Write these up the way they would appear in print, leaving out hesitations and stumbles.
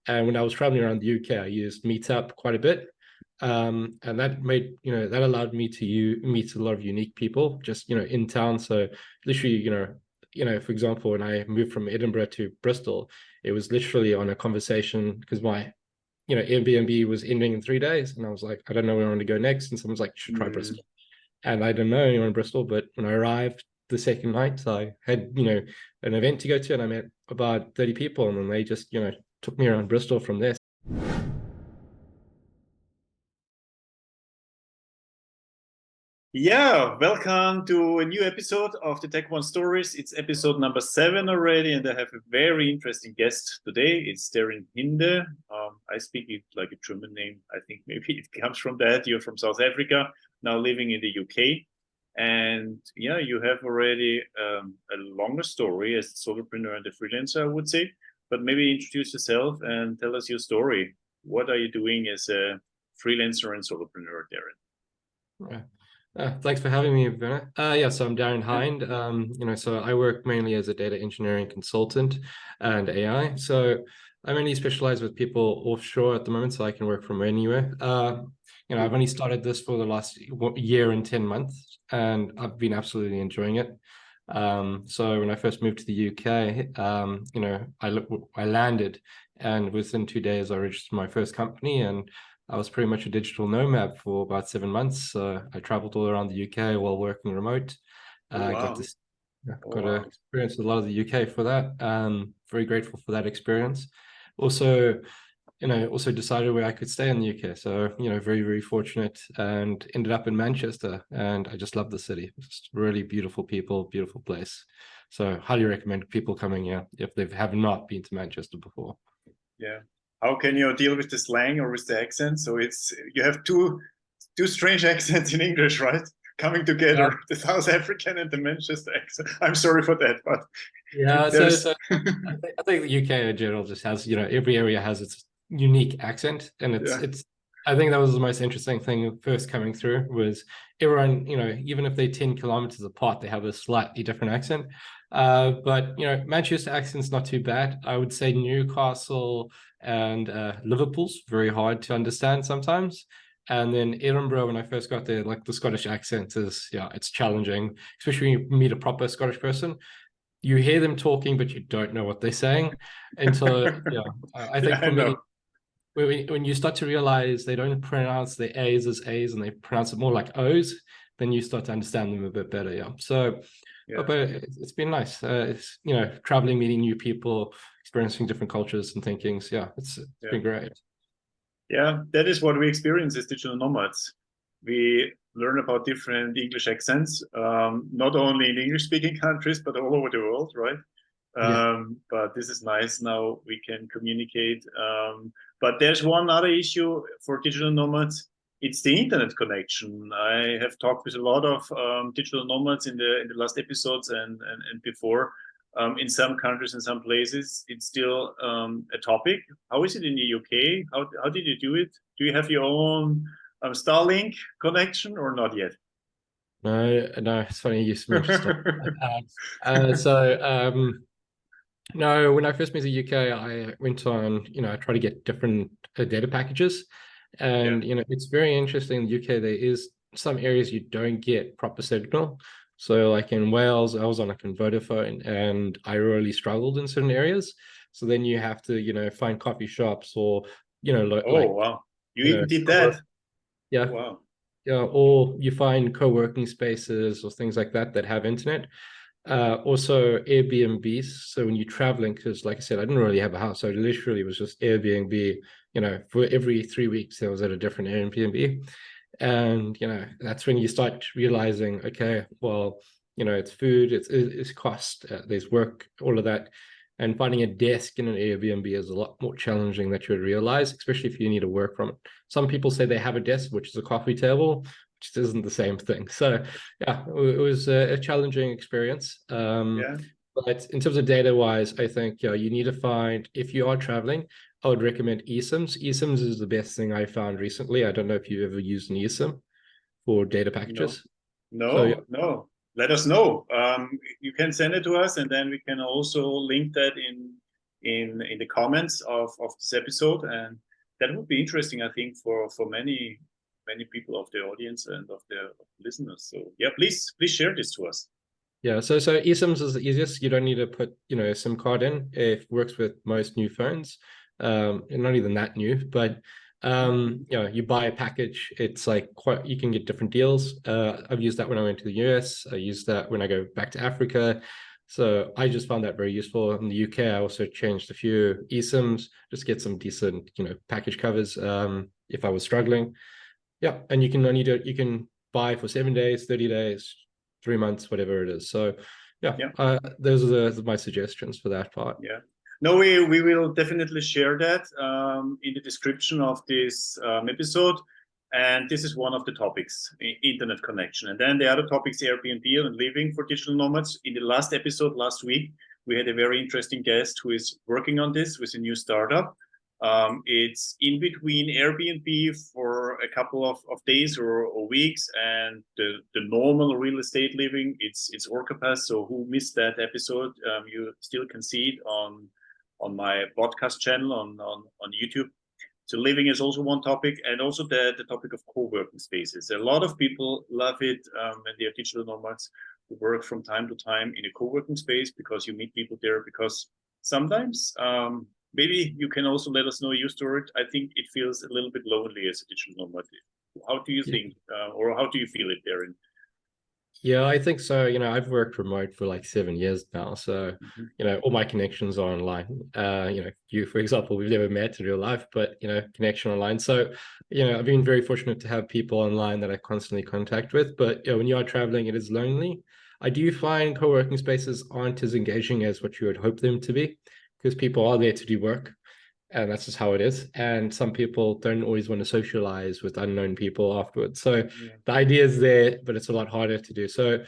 And when I was traveling around the UK, I used Meetup quite a bit. And that made, that allowed me to meet a lot of unique people just, in town. So literally, for example, when I moved from Edinburgh to Bristol, it was literally on a conversation because my, Airbnb was ending in 3 days. And I was like, I don't know where I want to go next. And someone's like, you should try Bristol. And I don't know anyone in Bristol, but when I arrived the second night, I had, an event to go to, and I met about 30 people, and then they just, took me around Bristol from there. Yeah, welcome to a new episode of the Tec-One Stories. It's episode number 7 already, and I have a very interesting guest today. It's Darren Hinde. I speak it like a German name. I think maybe it comes from that. You're from South Africa, now living in the UK. And yeah, you have already a longer story as a solopreneur and a freelancer, I would say. But maybe introduce yourself and tell us your story. What are you doing as a freelancer and solopreneur, Darren? Yeah. Thanks for having me, Werner. So I'm Darren Hinde. So I work mainly as a data engineering consultant and AI. So I mainly specialize with people offshore at the moment, so I can work from anywhere. I've only started this for the last year and 10 months, and I've been absolutely enjoying it. So when I first moved to the UK, I landed, and within 2 days I registered my first company, and I was pretty much a digital nomad for about 7 months. I traveled all around the UK while working remote. Got to experience a lot of the UK for that. Very grateful for that experience. Also, also decided where I could stay in the UK. So, very, very fortunate, and ended up in Manchester, and I just love the city. It's really beautiful people, beautiful place. So highly recommend people coming here if they have not been to Manchester before. Yeah. How can you deal with the slang or with the accent? So you have two strange accents in English, right? Coming together, the South African and the Manchester accent. I'm sorry for that, but yeah. So I think the UK in general just has, every area has its unique accent, and it's. I think that was the most interesting thing first coming through was everyone, even if they're 10 kilometers apart, they have a slightly different accent. But Manchester accent's not too bad. I would say Newcastle and Liverpool's very hard to understand sometimes. And then Edinburgh, when I first got there, like the Scottish accent is, it's challenging, especially when you meet a proper Scottish person. You hear them talking, but you don't know what they're saying. And so, I think for me, when you start to realize they don't pronounce the A's as A's and they pronounce it more like O's, then you start to understand them a bit better. Yeah. So, but it's been nice. It's, traveling, meeting new people, experiencing different cultures and thinkings. Yeah, it's been great. Yeah, that is what we experience as digital nomads. We learn about different English accents, not only in English-speaking countries, but all over the world, right? But this is nice. Now we can communicate. But there's one other issue for digital nomads. It's the internet connection. I have talked with a lot of digital nomads in the last episodes and before. In some countries, in some places, it's still a topic. How is it in the UK? How did you do it? Do you have your own Starlink connection or not yet? No, it's funny you mentioned stuff. No, when I first moved to the UK, I went on, I try to get different data packages. And, it's very interesting in the UK, there is some areas you don't get proper signal. So like in Wales, I was on a Vodafone and I really struggled in certain areas. So then you have to, find coffee shops or, wow. You even did that? Yeah. Wow. Yeah, or you find co-working spaces or things like that have internet. Also Airbnbs. So when you're traveling, because like I said, I didn't really have a house. So literally it was just Airbnb, for every 3 weeks, I was at a different Airbnb. And, that's when you start realizing, okay, well, it's food, it's cost, there's work, all of that. And finding a desk in an Airbnb is a lot more challenging than you would realize, especially if you need to work from it. Some people say they have a desk, which is a coffee table, which isn't the same thing. So yeah, it was a challenging experience. But in terms of data-wise, I think you need to find, if you are traveling, I would recommend eSIMs. eSIMs is the best thing I found recently. I don't know if you've ever used an eSIM for data packages. No. Let us know. You can send it to us, and then we can also link that in the comments of this episode, and that would be interesting, I think, for many people of the audience and of the listeners. So yeah, please share this to us. Yeah, so eSIMs is the easiest. You don't need to put, a SIM card in. It works with most new phones. And not even that new, but you buy a package. It's like you can get different deals. I've used that when I went to the US. I use that when I go back to Africa. So I just found that very useful. In the UK, I also changed a few eSIMs, just get some decent, package covers if I was struggling. Yeah, and you can buy for 7 days, 30 days, 3 months, whatever it is. So yeah. Those are my suggestions for that part. Yeah. No, we will definitely share that in the description of this episode. And this is one of the topics, internet connection. And then the other topics, Airbnb and living for digital nomads. In the last episode last week, we had a very interesting guest who is working on this with a new startup. It's in between Airbnb for a couple of days or weeks and the normal real estate living. It's Orcapass. So who missed that episode, you still can see it on my podcast channel on YouTube. So living is also one topic, and also the topic of co-working spaces. A lot of people love it when they are digital nomads who work from time to time in a co-working space, because you meet people there. Because sometimes, maybe you can also let us know your story. I think it feels a little bit lonely as a digital nomad. How do you think, or how do you feel it, Darren? Yeah, I think so. I've worked remote for like 7 years now. So, all my connections are online. You, for example, we've never met in real life, but, connection online. So, I've been very fortunate to have people online that I constantly contact with. But, when you are traveling, it is lonely. I do find co-working spaces aren't as engaging as what you would hope them to be, because people are there to do work. And that's just how it is. And some people don't always want to socialize with unknown people afterwards. So the idea is there, but it's a lot harder to do. So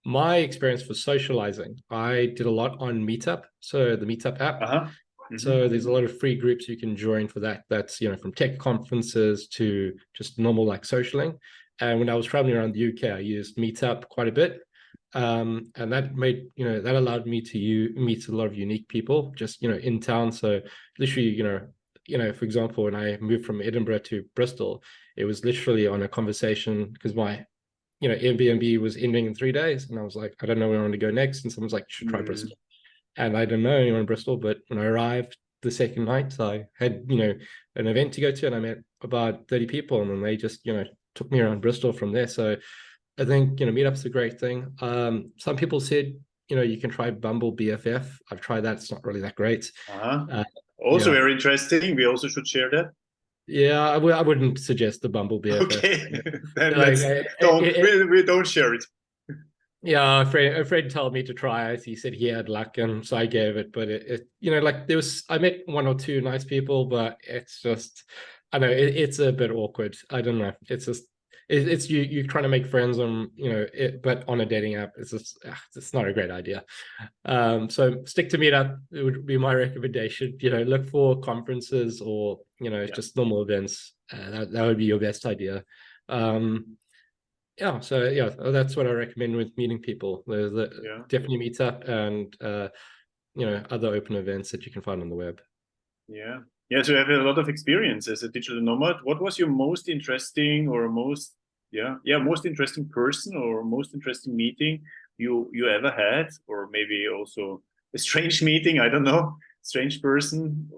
my experience for socializing, I did a lot on Meetup. So the Meetup app. So there's a lot of free groups you can join for that. That's, from tech conferences to just normal like socialing. And when I was traveling around the UK, I used Meetup quite a bit. And that made, that allowed me to meet a lot of unique people just, in town. So literally, for example, when I moved from Edinburgh to Bristol, it was literally on a conversation because my, Airbnb was ending in 3 days. And I was like, I don't know where I want to go next. And someone's like, you should try Bristol. And I don't know anyone in Bristol, but when I arrived the second night, I had, an event to go to, and I met about 30 people, and then they just, took me around Bristol from there. So I think, Meetup's a great thing. Some people said, you can try Bumble BFF. I've tried that. It's not really that great. Also very interesting. We also should share that. Yeah, I wouldn't suggest the Bumble BFF. Okay, then we don't share it. Yeah, a friend told me to try it. He said he had luck, and so I gave it. But I met 1 or 2 nice people, but it's just, I know it's a bit awkward. I don't know. It's just, it's you trying to make friends on, but on a dating app, it's just, it's not a great idea. So stick to Meetup. It would be my recommendation. Look for conferences or, just normal events. That would be your best idea. That's what I recommend with meeting people. There's definitely Meetup and other open events that you can find on the web. So you have a lot of experience as a digital nomad. What was your most interesting or most interesting person or most interesting meeting you ever had, or maybe also a strange meeting? I don't know, strange person.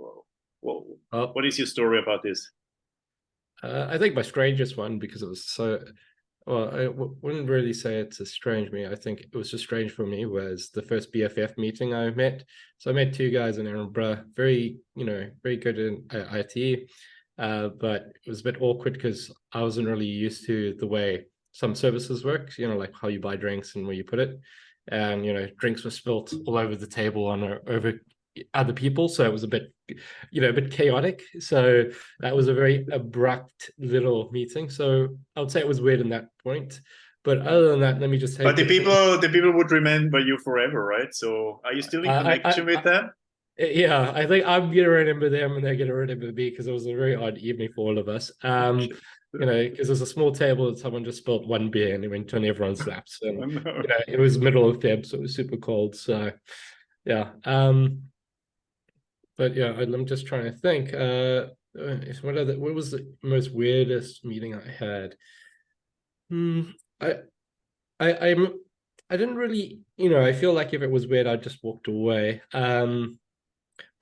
What is your story about this? I think my strangest one, because it was so. Well, I wouldn't really say it's a strange me. I think it was just strange for me, was the first BFF meeting I met. So I met 2 guys in Edinburgh, very good in IT, but it was a bit awkward because I wasn't really used to the way some services work, like how you buy drinks and where you put it. And, drinks were spilt all over the table over other people. So it was a bit chaotic. So that was a very abrupt little meeting. So I would say it was weird in that point. But other than that, let me just say. But the people would remember you forever, right? So are you still in connection with them? Yeah, I think I'm gonna remember them and they're gonna remember me, because it was a very odd evening for all of us. Because there's a small table and someone just spilled 1 beer and it went on everyone's laps. And it was middle of Feb, so it was super cold. So yeah. But yeah, I'm just trying to think. What was the most weirdest meeting I had? Hmm, I I I'm I didn't really, I feel like if it was weird, I just walked away. Oh,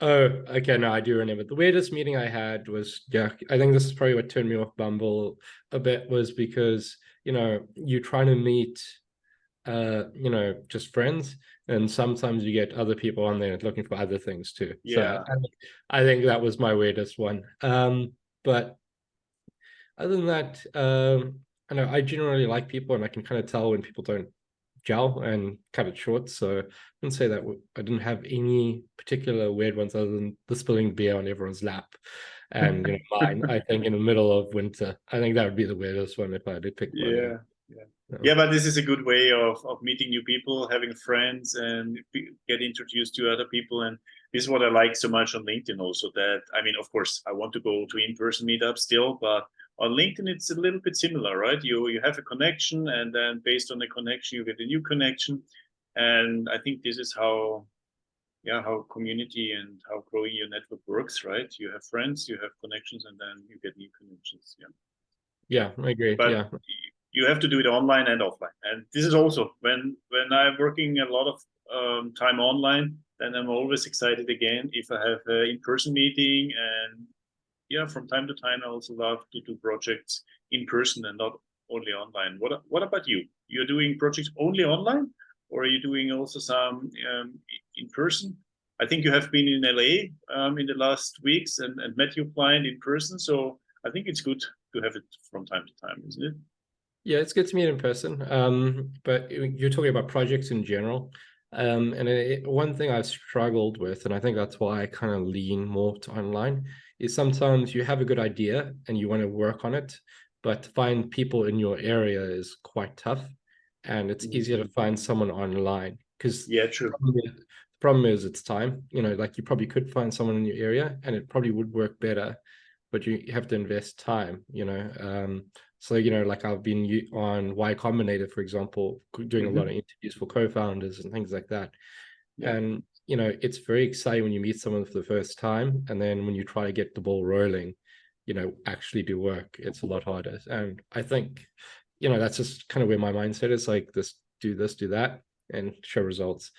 okay, no, I do remember. The weirdest meeting I had was, yeah, I think this is probably what turned me off Bumble a bit, was because, you're trying to meet just friends, and sometimes you get other people on there looking for other things too. So Yeah. I think that was my weirdest one. But other than that, I know I generally like people, and I can kind of tell when people don't gel and cut it short. So I wouldn't say that I didn't have any particular weird ones other than the spilling beer on everyone's lap. And mine, I think in the middle of winter. I think that would be the weirdest one if I had to pick one. Yeah, yeah, Yeah. yeah. But this is a good way of meeting new people, having friends, and get introduced to other people. And this is what I like so much on LinkedIn. Also, that I mean, of course, I want to go to in-person meetups still, but on LinkedIn it's a little bit similar, right? You have a connection, and then based on the connection, you get a new connection. And I think this is how, yeah, how community and how growing your network works, right? You have friends, you have connections, and then you get new connections. Yeah. Yeah, I agree. But Yeah. you have to do it online and offline. And this is also when I'm working a lot of time online, then I'm always excited again if I have an in-person meeting. And yeah, from time to time, I also love to do projects in person and not only online. What about you? You're doing projects only online, or are you doing also some in person? I think you have been in LA in the last weeks and met your client in person. So I think it's good to have it from time to time, isn't it? Yeah, it's good to meet in person. But you're talking about projects in general. And one thing I've struggled with, and I think that's why I kind of lean more to online, is sometimes you have a good idea and you want to work on it, but to find people in your area is quite tough. And it's easier to find someone online because Yeah, true. the problem is it's time. Like you probably could find someone in your area and it probably would work better, but you have to invest time. So, like I've been on Y Combinator, for example, doing a lot of interviews for co-founders and things like that. Yeah. And, it's very exciting when you meet someone for the first time. And then when you try to get the ball rolling, actually do work, it's a lot harder. And I think, that's just kind of where my mindset is, like this, do that, and show results.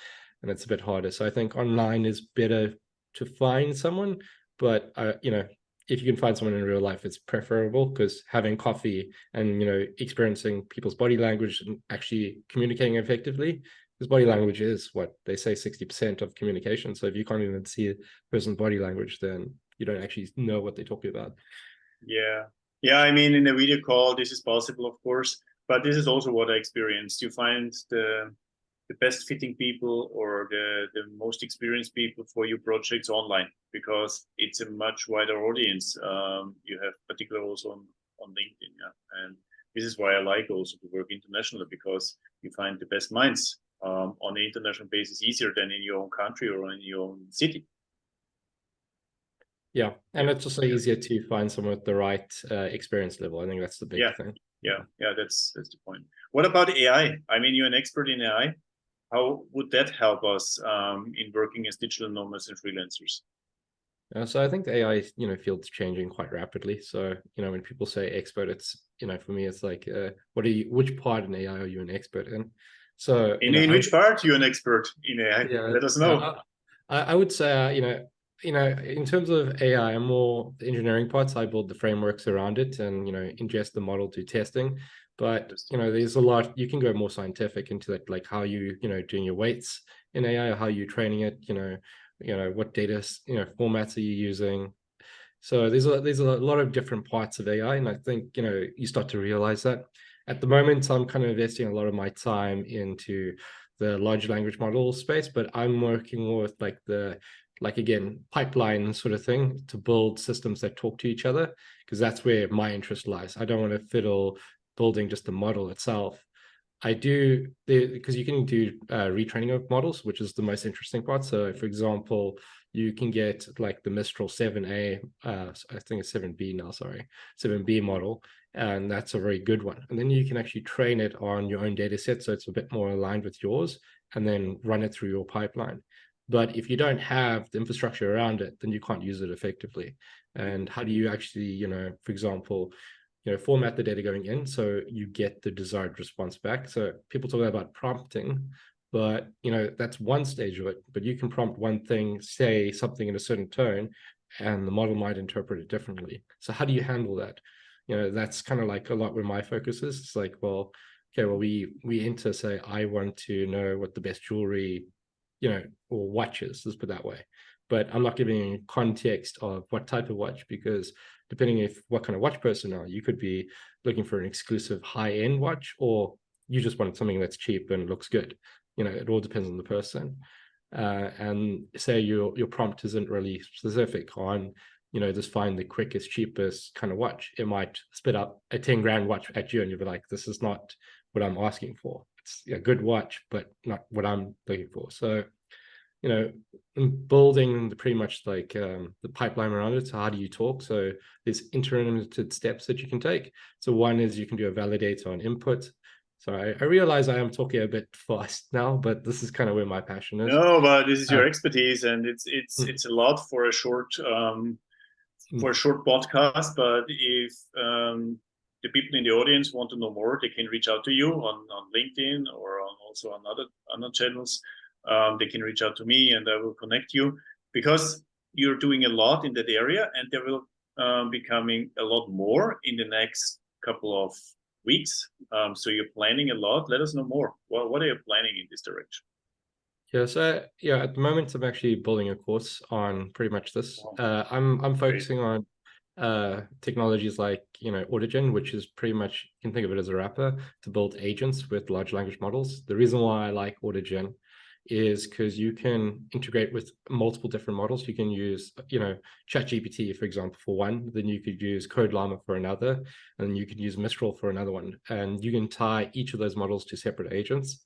And it's a bit harder. So I think online is better to find someone, but if you can find someone in real life, it's preferable, because having coffee and experiencing people's body language and actually communicating effectively, because body language is what they say 60% of communication. So if you can't even see a person's body language, then you don't actually know what they're talking about. Yeah. Yeah. I mean, in a video call, this is possible, of course, but this is also what I experienced. You find the best fitting people or the most experienced people for your projects online because it's a much wider audience. You have particularly also on LinkedIn. Yeah. And this is why I like also to work internationally because you find the best minds on an international basis easier than in your own country or in your own city. Yeah, and Yeah. it's also easier to find someone with the right experience level. I think that's the big Yeah. thing. Yeah. That's the point. What about AI? I mean, you're an expert in AI. How would that help us in working as digital nomads and freelancers? So I think the AI, field's changing quite rapidly. So, when people say expert, it's, for me, it's like, which part in AI are you an expert in? So, In which part you're an expert in AI? yeah, Let us know. I would say, in terms of AI, I'm more the engineering parts. I build the frameworks around it and, ingest the model to testing. But, there's a lot, you can go more scientific into it, like how you, doing your weights in AI, how you training it, what data, formats are you using? So there's a lot of different parts of AI, and I think you start to realize that. At the moment, I'm kind of investing a lot of my time into the large language model space, but I'm working more with again, pipeline sort of thing to build systems that talk to each other, because that's where my interest lies. I don't want to fiddle building just the model itself. I do, because you can do retraining of models, which is the most interesting part. So, for example, you can get like the Mistral 7A, I think it's 7B now, sorry, 7B model, and that's a very good one. And then you can actually train it on your own data set, so it's a bit more aligned with yours, and then run it through your pipeline. But if you don't have the infrastructure around it, then you can't use it effectively. And how do you actually, you know, for example, you know, format the data going in so you get the desired response back? So people talk about prompting, but you know, that's one stage of it. But you can prompt one thing, say something in a certain tone, and the model might interpret it differently. So how do you handle that? You know, that's kind of like a lot where my focus is. It's like, well, okay, well, we enter, say, I want to know what the best jewelry, you know, or watches, let's put it that way. But I'm not giving context of what type of watch, because depending if what kind of watch person are, you could be looking for an exclusive high-end watch, or you just want something that's cheap and looks good. You know, it all depends on the person. And say your prompt isn't really specific on, you know, just find the quickest, cheapest kind of watch. It might spit up a 10 grand watch at you, and you'll be like, this is not what I'm asking for. It's a good watch, but not what I'm looking for. So, you know, building pretty much like the pipeline around it. So how do you talk? So there's intermittent steps that you can take. So one is you can do a validator on input. So I realize I am talking a bit fast now, but this is kind of where my passion is. No, but this is your Uh, expertise, and it's a lot for a short podcast. But if the people in the audience want to know more, they can reach out to you on LinkedIn or also on other channels. They can reach out to me, and I will connect you, because you're doing a lot in that area, and there will be coming a lot more in the next couple of weeks. So you're planning a lot. Let us know more. What are you planning in this direction? Yeah, so yeah, at the moment I'm actually building a course on pretty much this. I'm focusing on technologies like, you know, Autogen, which is pretty much, you can think of it as a wrapper to build agents with large language models. The reason why I like Autogen is because you can integrate with multiple different models. You can use, you know, ChatGPT, for example, for one, then you could use Code Llama for another, and you could use Mistral for another one. And you can tie each of those models to separate agents.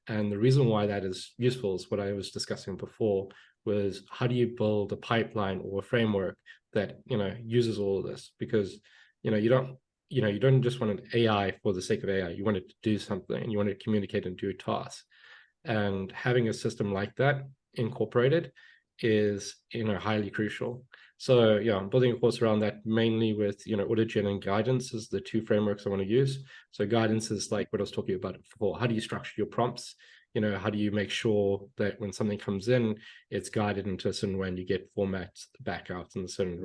And the reason why that is useful is what I was discussing before, was how do you build a pipeline or a framework that, you know, uses all of this? Because, you know, you don't just want an AI for the sake of AI. You want it to do something, and you want it to communicate and do a task. And having a system like that incorporated is, you know, highly crucial. So yeah, I'm building a course around that, mainly with, you know, Autogen and guidance is the two frameworks I want to use. So guidance is like what I was talking about before. How do you structure your prompts? You know, how do you make sure that when something comes in, it's guided into a certain way and you get formats back out in a certain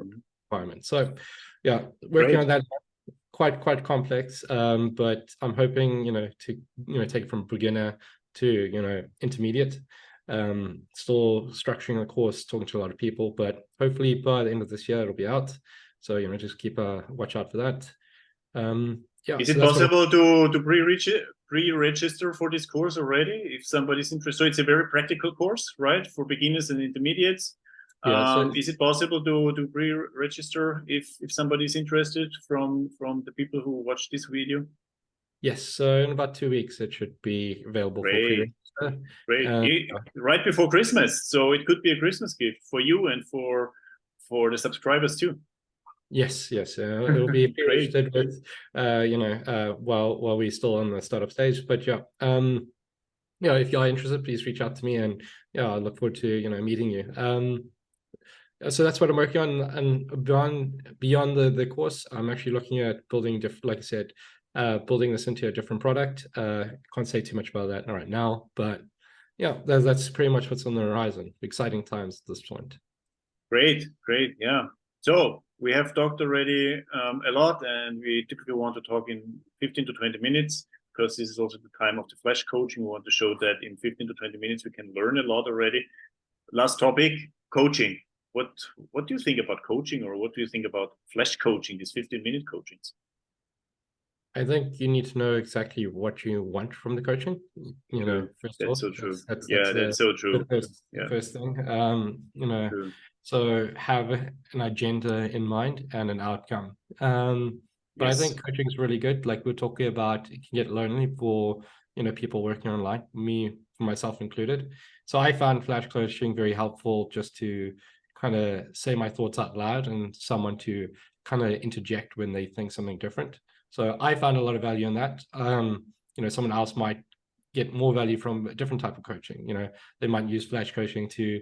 requirement? So yeah, working on that, quite complex, but I'm hoping, you know, to, you know, take it from beginner to, you know, intermediate. Still structuring the course, talking to a lot of people, but hopefully by the end of this year it'll be out. So, you know, just keep a watch out for that. Yeah. Is So it that's what possible to pre-register for this course already if somebody's interested? So it's a very practical course, right, for beginners and intermediates. yeah. So Is it possible to pre-register if somebody's interested from the people who watch this video? yes. So in about 2 weeks it should be available for Great, pre-register. great. Right before Christmas, so it could be a Christmas gift for you and for the subscribers too. Yes, it'll be Great. registered with, you know, while we're still on the startup stage. But yeah, you know, if you are interested, please reach out to me, and yeah, I look forward to, you know, meeting you. So that's what I'm working on, and beyond the course, I'm actually looking at building different, like I said, building this into a different product. Can't say too much about that right now, but yeah, that's pretty much what's on the horizon. Exciting times at this point. Great, great. Yeah. So we have talked already a lot, and we typically want to talk in 15 to 20 minutes, because this is also the time of the flash coaching. We want to show that in 15 to 20 minutes we can learn a lot already. Last topic, coaching. What do you think about coaching, or what do you think about flash coaching, these 15-minute coachings? I think you need to know exactly what you want from the coaching. You know, first That's off, so true. that's That's so true. the first thing. You know, True. so have an agenda in mind and an outcome. But I think coaching is really good. Like we're talking about, it can get lonely for, you know, people working online, me, for myself included. So I found flash coaching very helpful, just to kind of say my thoughts out loud, and someone to kind of interject when they think something different. So I found a lot of value in that. You know, someone else might get more value from a different type of coaching. They might use Flash coaching to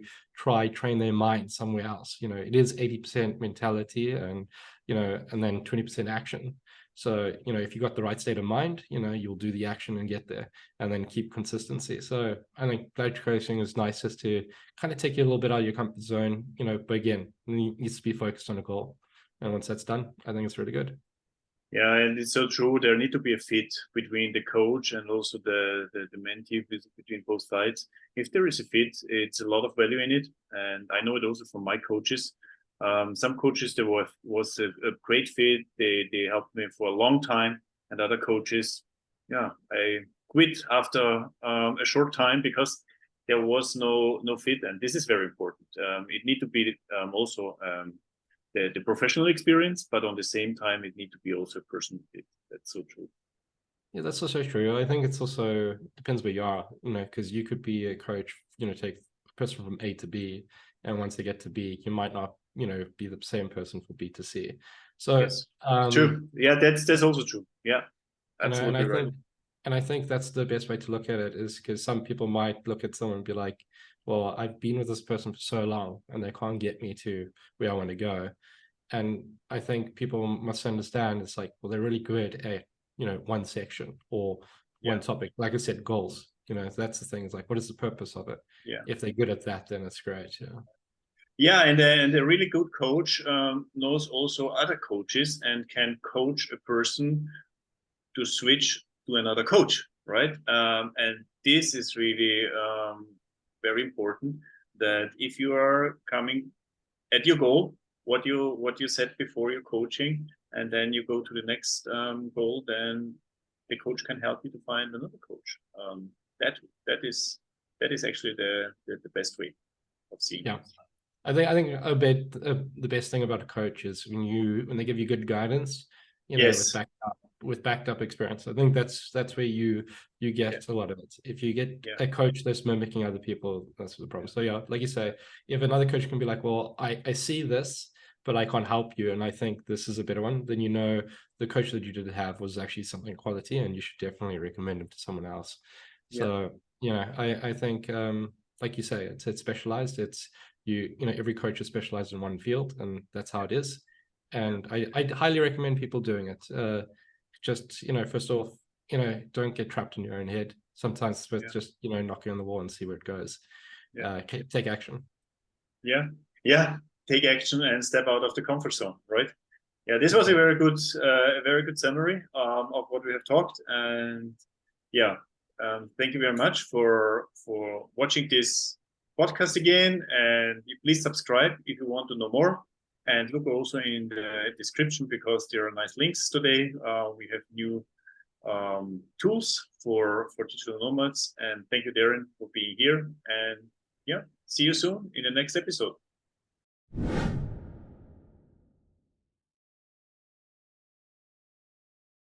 train their mind somewhere else. It is 80% mentality and then 20% action. So, if you got the right state of mind, you'll do the action and get there, and then keep consistency. So I think Flash coaching is nice just to kind of take you a little bit out of your comfort zone, but again, it needs to be focused on a goal. And once that's done, I think it's really good. Yeah, and it's so true. There need to be a fit between the coach and also the mentee, between both sides. If there is a fit, it's a lot of value in it. And I know it also from my coaches. Some coaches, there was a great fit. They helped me for a long time. And other coaches, yeah, I quit after a short time because there was no fit. And this is very important. It need to be also the professional experience, but on the same time, it need to be also a personal fit. That's so true. Yeah, that's also true. I think it's also depends where you are, because you could be a coach, take a person from A to B, and once they get to B, you might not, be the same person from B to C. So yes, true. Yeah, that's also true. Yeah, absolutely right. And I think that's the best way to look at it, is because some people might look at someone and be like, well, I've been with this person for so long and they can't get me to where I want to go. And I think people must understand it's like, well, they're really good at, one section or one topic. Like I said, goals, that's the thing. It's like, what is the purpose of it? Yeah. If they're good at that, then it's great. Yeah. Yeah, and a really good coach knows also other coaches and can coach a person to switch to another coach, right? And this is really very important, that if you are coming at your goal, what you set before your coaching, and then you go to the next goal, then the coach can help you to find another coach. That is actually the best way of seeing it. I think the best thing about a coach is when they give you good guidance, yes, with backed up experience. I think that's where you get a lot of it. If you get a coach that's mimicking other people, that's the problem. So yeah, like you say, if another coach can be like, well, I see this, but I can't help you, and I think this is a better one, then the coach that you did have was actually something quality, and you should definitely recommend him to someone else. So I think like you say, it's specialized. It's every coach is specialized in one field, and that's how it is. And I highly recommend people doing it. Just first off, don't get trapped in your own head. Sometimes it's worth just knocking on the wall and see where it goes. Take action. Take action and step out of the comfort zone, right? Yeah, this was a very good summary of what we have talked. And thank you very much for watching this podcast again, and please subscribe if you want to know more, and look also in the description, because there are nice links today. We have new tools for digital nomads. And thank you, Darren, for being here, and see you soon in the next episode.